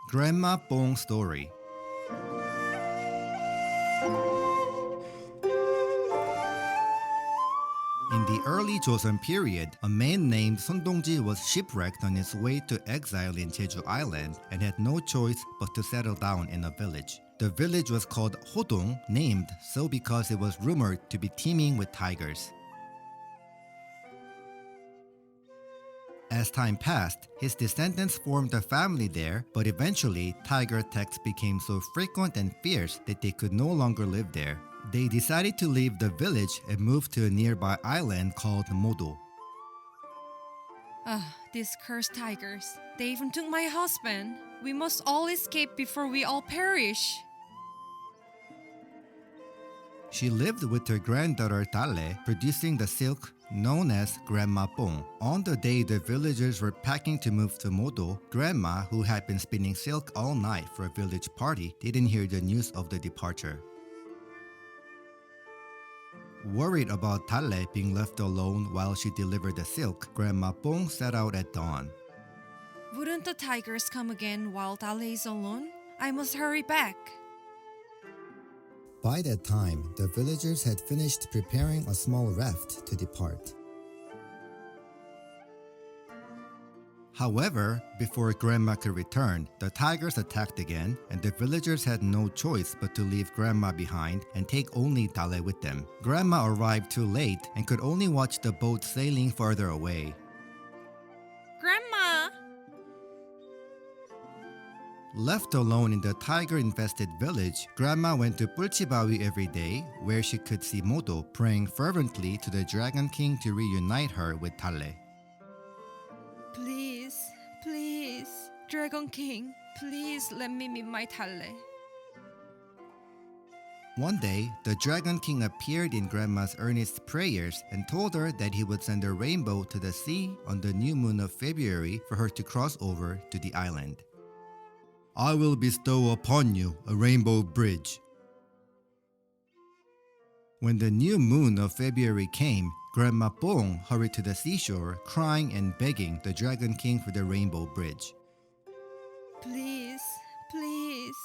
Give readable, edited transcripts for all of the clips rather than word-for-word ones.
Grandma Bbong Story. In the early Joseon period, a man named Sun Dongji was shipwrecked on his way to exile in Jeju Island and had no choice but to settle down in a village. The village was called Hodong, named so because it was rumored to be teeming with tigers. As time passed, his descendants formed a family there, but eventually tiger attacks became so frequent and fierce that they could no longer live there. They decided to leave the village and move to a nearby island called Modo. These cursed tigers. They even took my husband. We must all escape before we all perish. She lived with her granddaughter Dalle, producing the silk known as Grandma Bbong. On the day the villagers were packing to move to Modo, Grandma, who had been spinning silk all night for a village party, didn't hear the news of the departure. Worried about Dalle being left alone while she delivered the silk, Grandma Bbong set out at dawn. Wouldn't the tigers come again while Dalle is alone? I must hurry back. By that time, the villagers had finished preparing a small raft to depart. However, before Grandma could return, the tigers attacked again, and the villagers had no choice but to leave Grandma behind and take only Dalle with them. Grandma arrived too late and could only watch the boat sailing farther away. Grandma! Left alone in the tiger-infested village, Grandma went to Pulchibawi every day, where she could see Modo praying fervently to the Dragon King to reunite her with Dalle. Please, please, Dragon King, please let me meet my Dalle. One day, the Dragon King appeared in Grandma's earnest prayers and told her that he would send a rainbow to the sea on the new moon of February for her to cross over to the island. I will bestow upon you a rainbow bridge. When the new moon of February came, Grandma Bbong hurried to the seashore, crying and begging the Dragon King for the rainbow bridge. Please, please.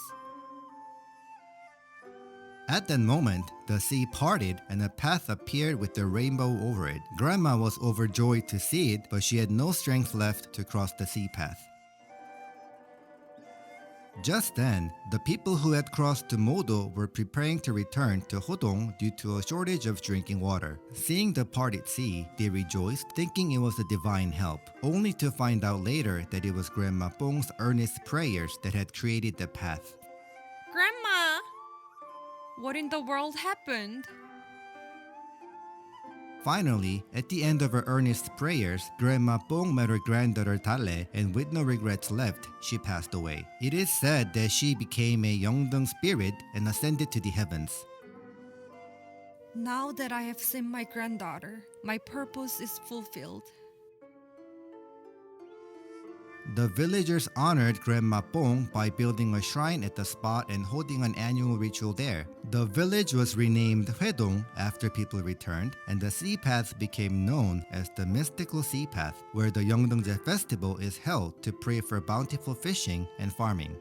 At that moment, the sea parted and a path appeared with the rainbow over it. Grandma was overjoyed to see it, but she had no strength left to cross the sea path. Just then, the people who had crossed to Modo were preparing to return to Hodong due to a shortage of drinking water. Seeing the parted sea, they rejoiced, thinking it was a divine help, only to find out later that it was Grandma Bbong's earnest prayers that had created the path. Grandma! What in the world happened? Finally, at the end of her earnest prayers, Grandma Bbong met her granddaughter Dalle, and with no regrets left, she passed away. It is said that she became a Yeongdeung spirit and ascended to the heavens. Now that I have seen my granddaughter, my purpose is fulfilled. The villagers honored Grandma Bbong by building a shrine at the spot and holding an annual ritual there. The village was renamed Hwaedong after people returned, and the sea path became known as the mystical sea path, where the Yeongdeungje festival is held to pray for bountiful fishing and farming.